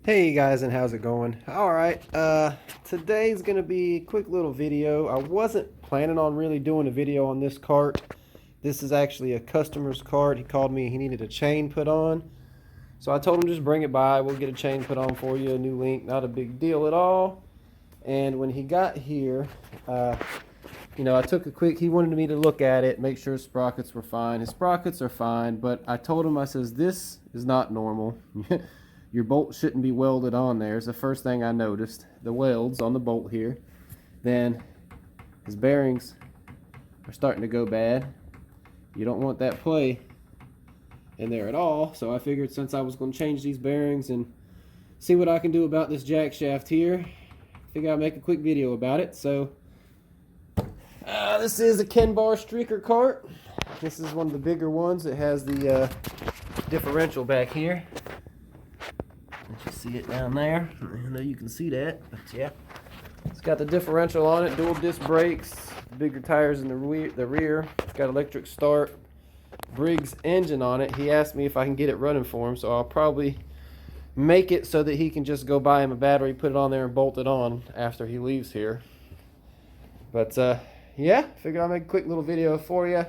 Hey guys, and how's it going? Alright, today's gonna be a quick little video. I wasn't planning on really doing a video on this cart. This is actually a customer's cart. He called me, he needed a chain put on. So I told him just bring it by, we'll get a chain put on for you, a new link, not a big deal at all. And when he got here, I took a quick, he wanted me to look at it, make sure his sprockets were fine. His sprockets are fine, but I told him, I says, this is not normal. Your bolt shouldn't be welded on there. It's the first thing I noticed. The welds on the bolt here. Then his bearings are starting to go bad. You don't want that play in there at all. So I figured since I was going to change these bearings and see what I can do about this jack shaft here, I figured I'd make a quick video about it. So this is a Ken Bar streaker cart. This is one of the bigger ones. It has the differential back here. You see it down there. I know you can see that, but yeah. It's got the differential on it, dual disc brakes, bigger tires in the rear. It's got electric start, Briggs engine on it. He asked me if I can get it running for him, so I'll probably make it so that he can just go buy him a battery, put it on there, and bolt it on after he leaves here. But yeah, figured I'll make a quick little video for you.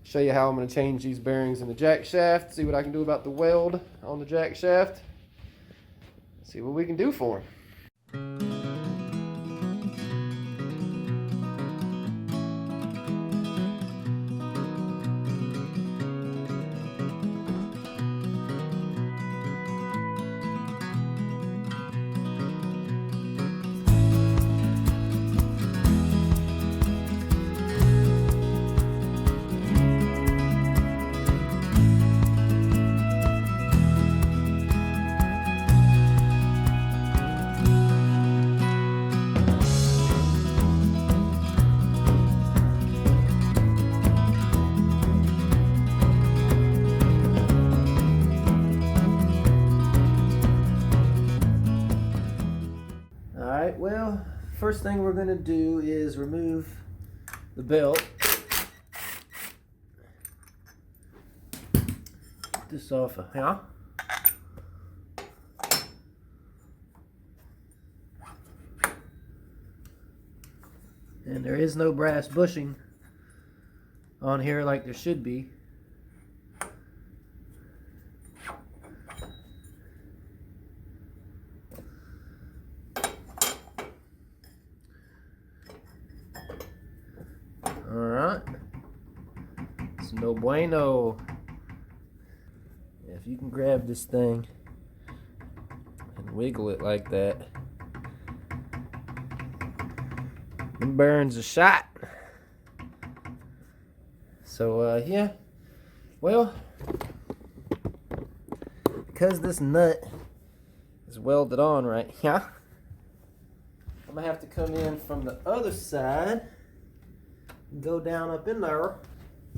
Show you how I'm going to change these bearings in the jack shaft, see what I can do about the weld on the jack shaft. See what we can do for him. Alright, well, first thing we're going to do is remove the belt. Get this off of here. And there is no brass bushing on here like there should be. Alright, it's no bueno. If you can grab this thing and wiggle it like that, them bearings are shot. So yeah, well, because this nut is welded on right here, I'm gonna have to come in from the other side, go down up in there,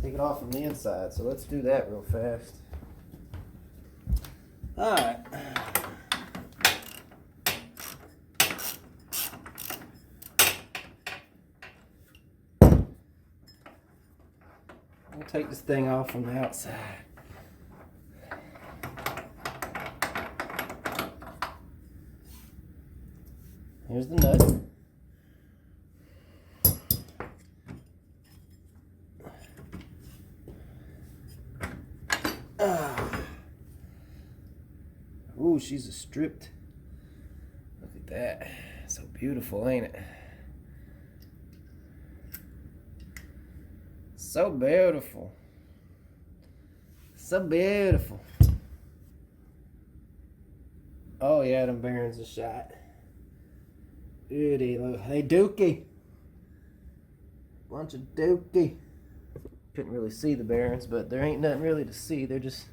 take it off from the inside. So let's do that real fast. Alright. We'll take this thing off from the outside. Here's the nut. Ooh, she's a stripped. Look at that. So beautiful, ain't it? So beautiful. So beautiful. Oh yeah, them bearings are shot. Goody, look. Hey, dookie. Bunch of dookie. Couldn't really see the bearings, but there ain't nothing really to see. They're just,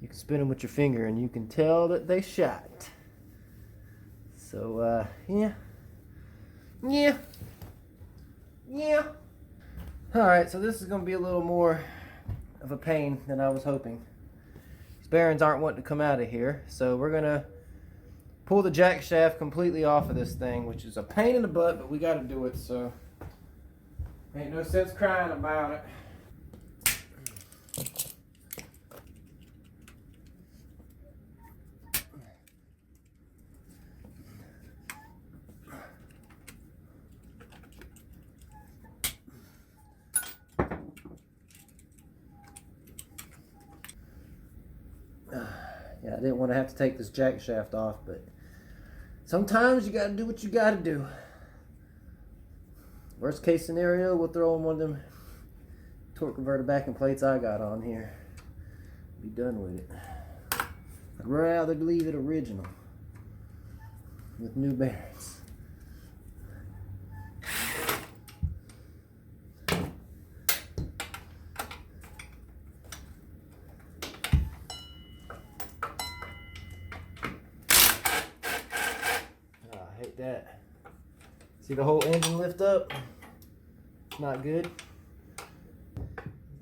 you can spin them with your finger and you can tell that they shot. So yeah. Alright, so this is going to be a little more of a pain than I was hoping. These bearings aren't wanting to come out of here, so we're going to pull the jack shaft completely off of this thing, which is a pain in the butt, but we got to do it, so ain't no sense crying about it. Yeah, I didn't want to have to take this jack shaft off, but sometimes you gotta do what you gotta do. Worst case scenario, we'll throw in one of them torque converter backing plates I got on here. Be done with it. I'd rather leave it original with new bearings. I hate that. See the whole engine lift up? Not good.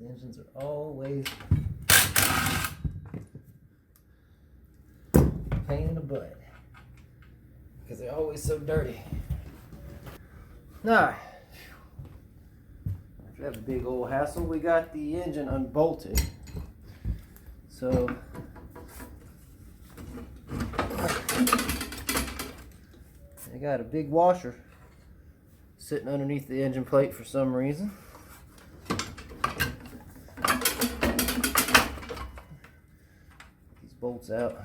The engines are always pain in the butt because they're always so dirty. Alright, after that big old hassle, we got the engine unbolted. So I got a big washer sitting underneath the engine plate for some reason. These bolts out.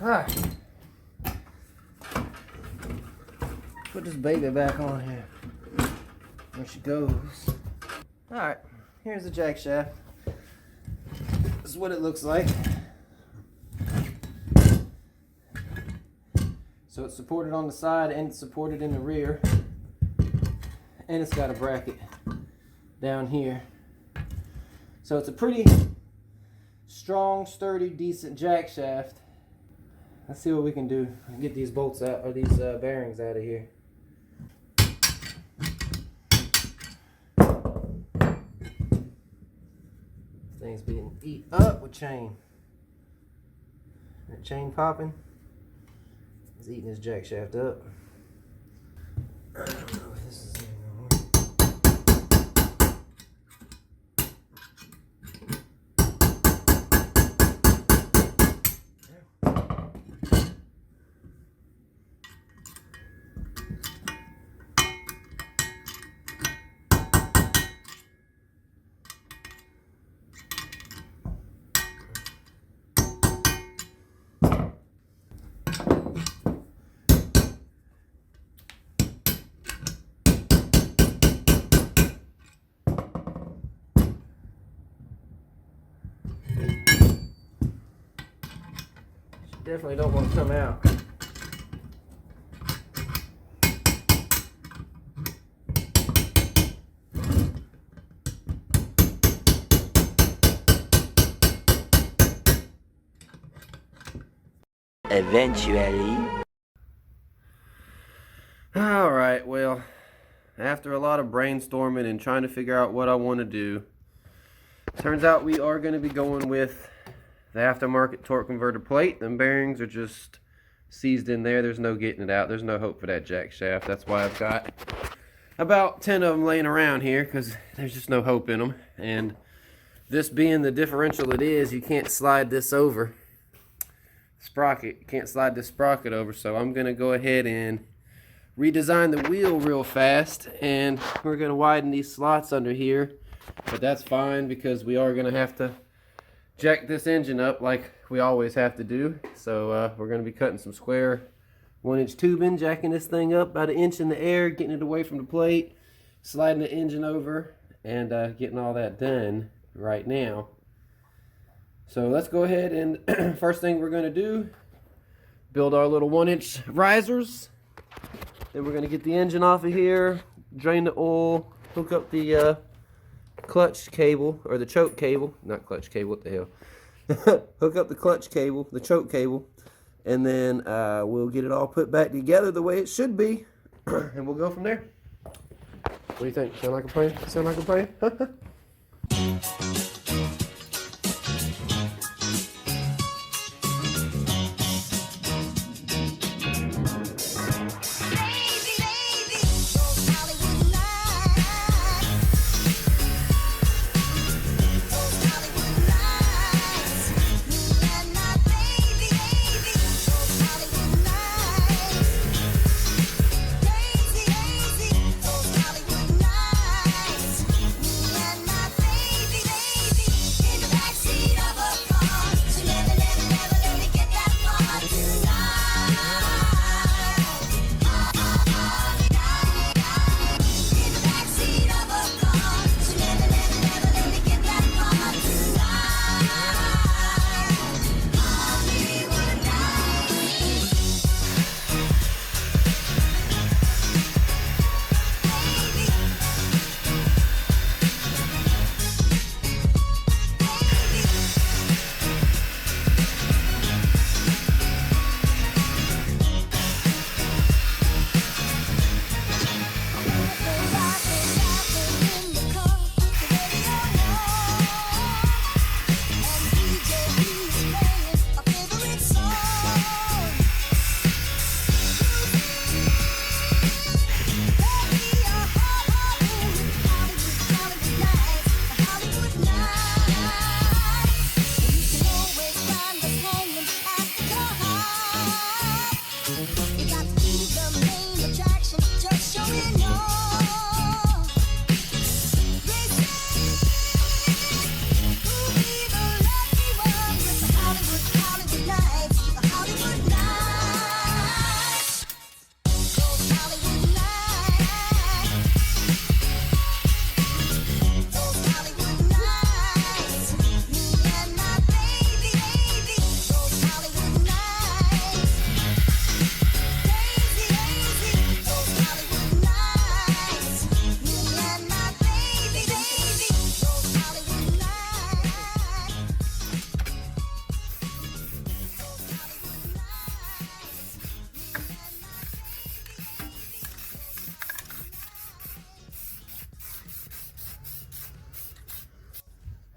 Alright, put this baby back on here. There she goes. Alright, here's the jack shaft. This is what it looks like. So it's supported on the side and it's supported in the rear. And it's got a bracket down here. So it's a pretty strong, sturdy, decent jack shaft. Let's see what we can do. Get these bolts out, or these bearings out of here. Thing's being eat up with chain. That chain popping. He's eating his jack shaft up. I don't know if this is even gonna work. Definitely don't want to come out. Eventually. All right, well, after a lot of brainstorming and trying to figure out what I want to do, turns out we are going to be going with the aftermarket torque converter plate. Them bearings are just seized in there. There's no getting it out. There's no hope for that jack shaft. That's why I've got about 10 of them laying around here, because there's just no hope in them. And this being the differential it is, you can't slide this over. Sprocket. You can't slide this sprocket over. So I'm going to go ahead and redesign the wheel real fast. And we're going to widen these slots under here. But that's fine, because we are going to have to jack this engine up like we always have to do. So we're going to be cutting some square 1-inch tubing, jacking this thing up about 1 inch in the air, getting it away from the plate, sliding the engine over, and getting all that done right now. So let's go ahead and first thing we're going to do, build our little 1-inch risers. Then we're going to get the engine off of here, drain the oil, hook up the clutch cable, or the choke cable, not clutch cable, what the hell. Hook up the clutch cable, the choke cable, and then we'll get it all put back together the way it should be, and we'll go from there. What do you think? Sound like a plan? Sound like a plan?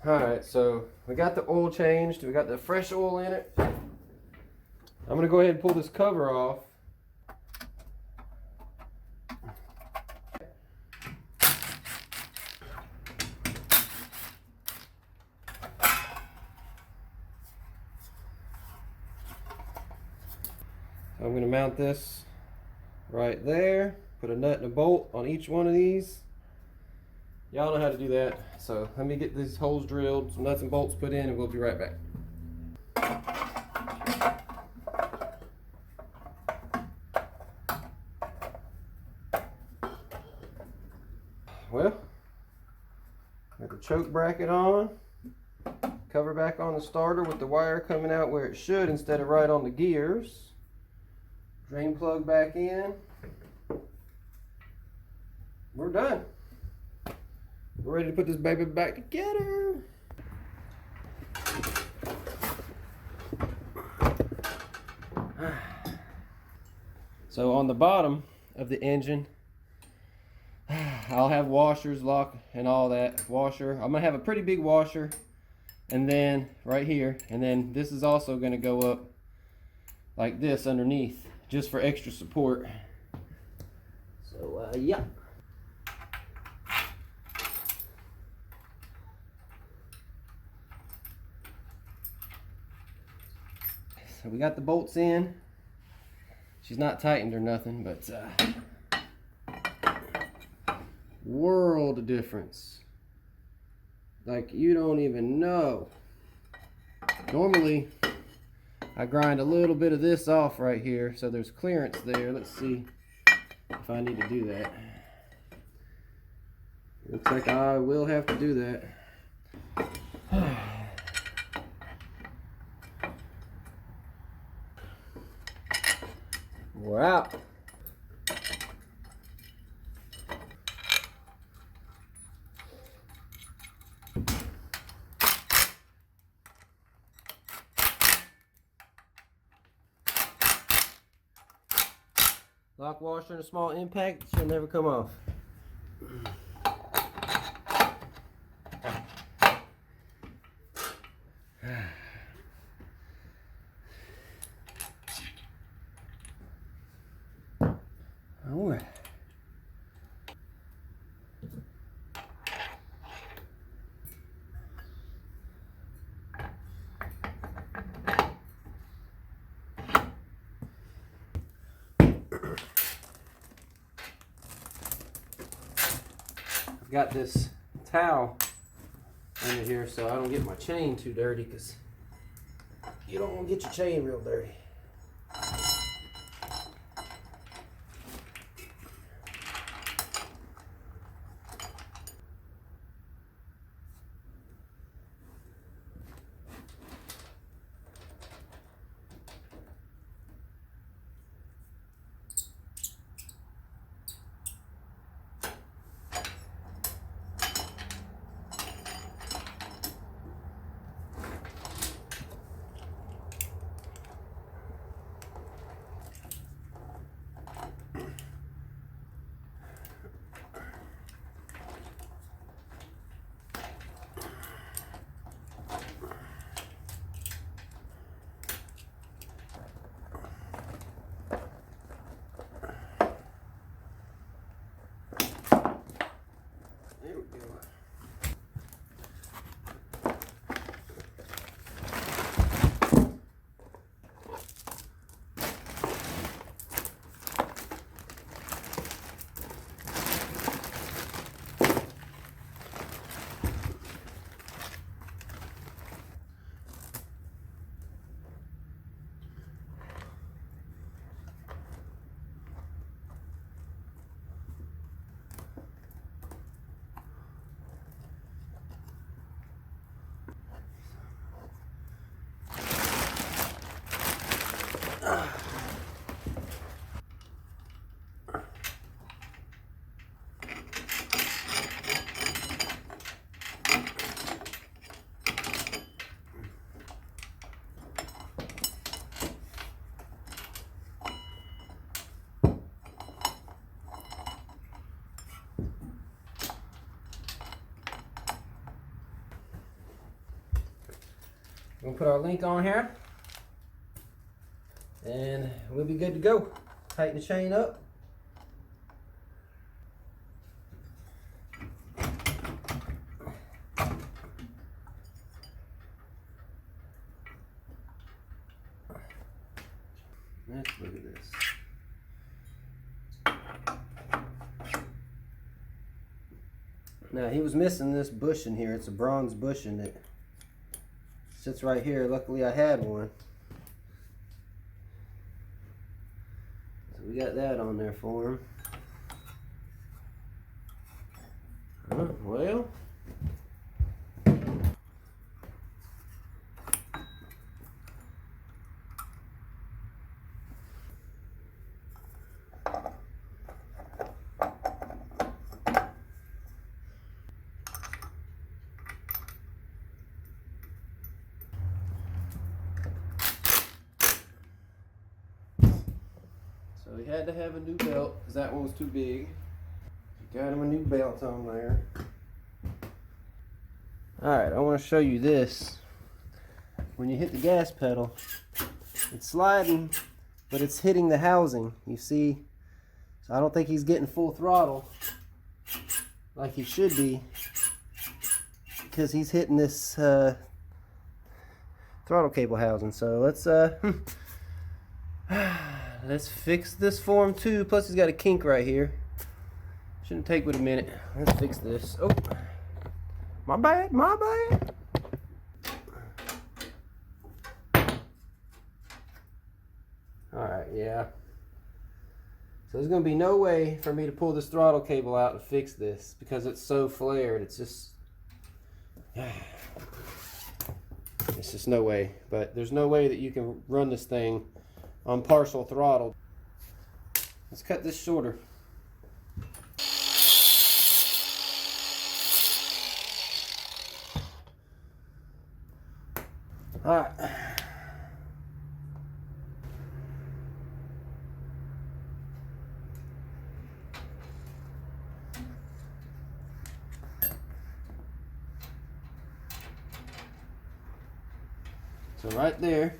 Alright, so we got the oil changed. We got the fresh oil in it. I'm going to go ahead and pull this cover off. So I'm going to mount this right there. Put a nut and a bolt on each one of these. Y'all know how to do that. So let me get these holes drilled, some nuts and bolts put in, and we'll be right back. Well, got the choke bracket on. Cover back on the starter with the wire coming out where it should instead of right on the gears. Drain plug back in. We're done. We're ready to put this baby back together. So on the bottom of the engine, I'll have washers, lock, and all that. Washer. I'm gonna have a pretty big washer, and then right here, and then this is also gonna go up like this underneath, just for extra support. So yeah. So we got the bolts in. She's not tightened or nothing, but world of difference. Like you don't even know. Normally I grind a little bit of this off right here so there's clearance there. Let's see if I need to do that. Looks like I will have to do that. We're out. Lock washer and a small impact, she'll never come off. Alright. I've got this towel under here so I don't get my chain too dirty, because you don't want to get your chain real dirty. We'll put our link on here, and we'll be good to go. Tighten the chain up. Let's look at this. Now he was missing this bushing here. It's a bronze bushing that sits right here. Luckily I had one. So we got that on there for him. Well. So he had to have a new belt because that one was too big. Got him a new belt on there. Alright, I want to show you this. When you hit the gas pedal, it's sliding, but it's hitting the housing. You see? So I don't think he's getting full throttle like he should be, because he's hitting this throttle cable housing. So let's fix this for him too. Plus he's got a kink right here. Shouldn't take but a minute. Let's fix this. Oh, my bad, my bad. Alright, yeah. So there's going to be no way for me to pull this throttle cable out and fix this because it's so flared. It's just no way. But there's no way that you can run this thing on partial throttle. Let's cut this shorter. Alright. So right there,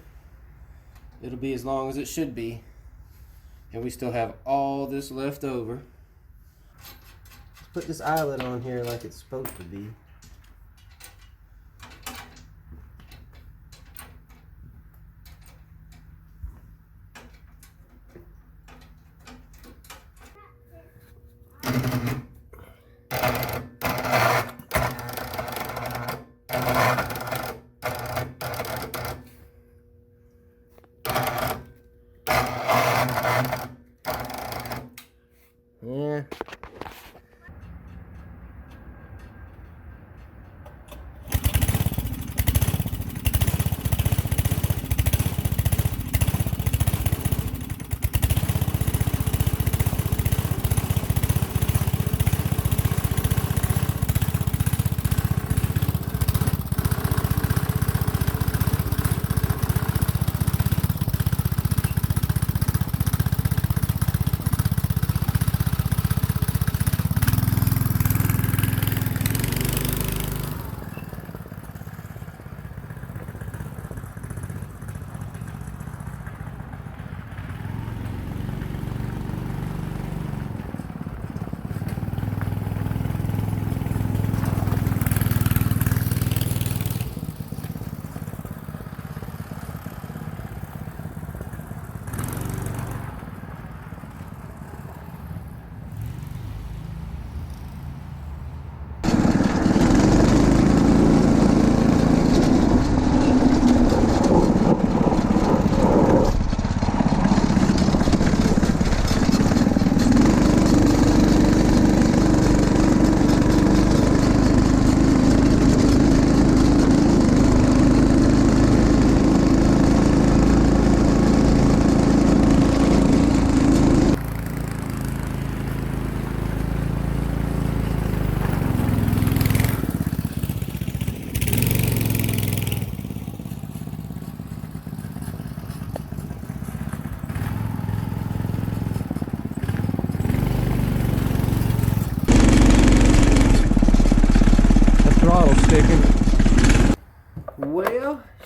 it'll be as long as it should be. And we still have all this left over. Let's put this eyelet on here like it's supposed to be. Yeah.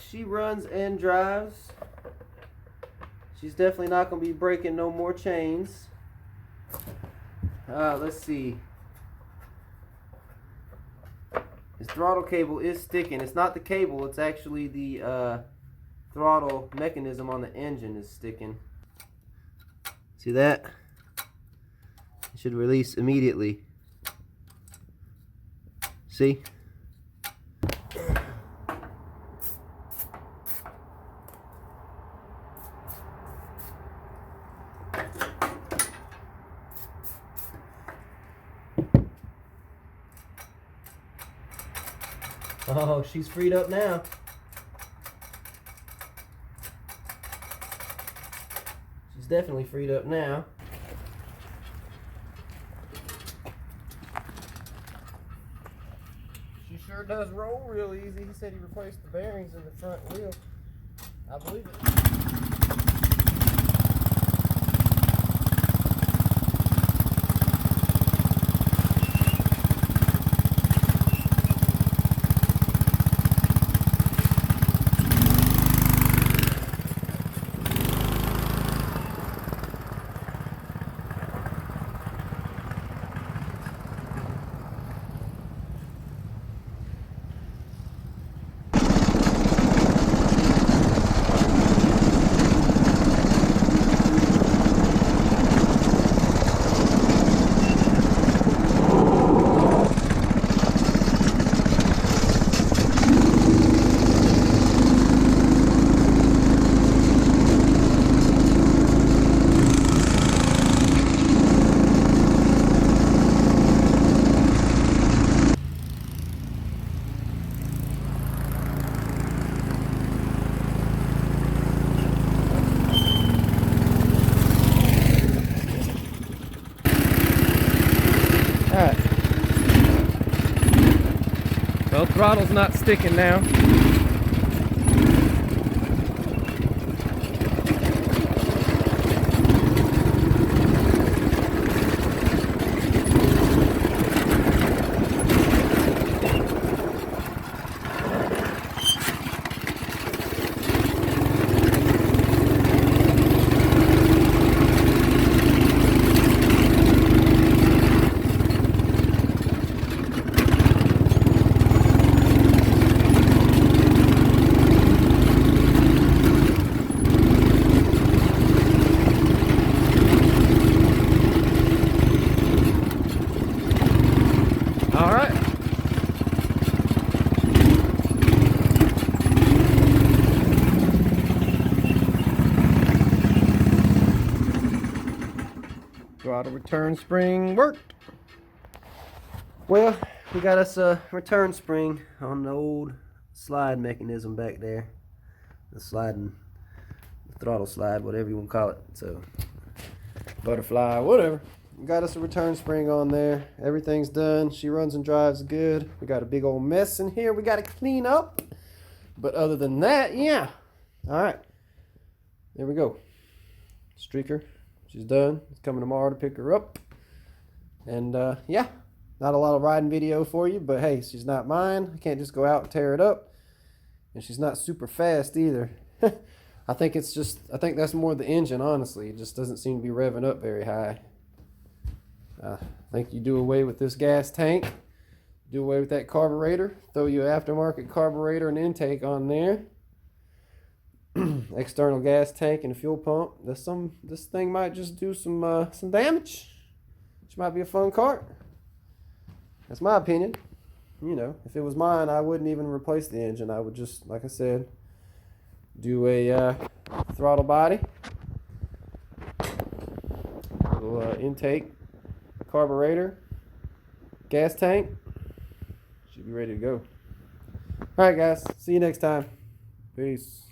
she runs and drives. She's definitely not going to be breaking no more chains. Let's see. This throttle cable is sticking. It's not the cable, it's actually the throttle mechanism on the engine is sticking. See that? It should release immediately. See? Oh, she's freed up now. She's definitely freed up now. She sure does roll real easy. He said he replaced the bearings in the front wheel. I believe it. Alright. Well, throttle's not sticking now. All right. Throttle return spring worked. Well, we got us a return spring on the old slide mechanism back there. The sliding, the throttle slide, whatever you want to call it. So, butterfly, whatever. We got us a return spring on there. Everything's done. She runs and drives good. We got a big old mess in here we got to clean up. But other than that, yeah. All right. There we go. Streaker. She's done. It's coming tomorrow to pick her up. And yeah, not a lot of riding video for you, but hey, she's not mine. I can't just go out and tear it up. And she's not super fast either. I think that's more the engine, honestly. It just doesn't seem to be revving up very high. I think you do away with this gas tank, do away with that carburetor, throw you an aftermarket carburetor and intake on there, external gas tank and a fuel pump. This thing might just do some damage. Which might be a fun cart. That's my opinion. You know, if it was mine, I wouldn't even replace the engine. I would just, like I said, do a throttle body, little intake, carburetor, gas tank. Should be ready to go. All right, guys. See you next time. Peace.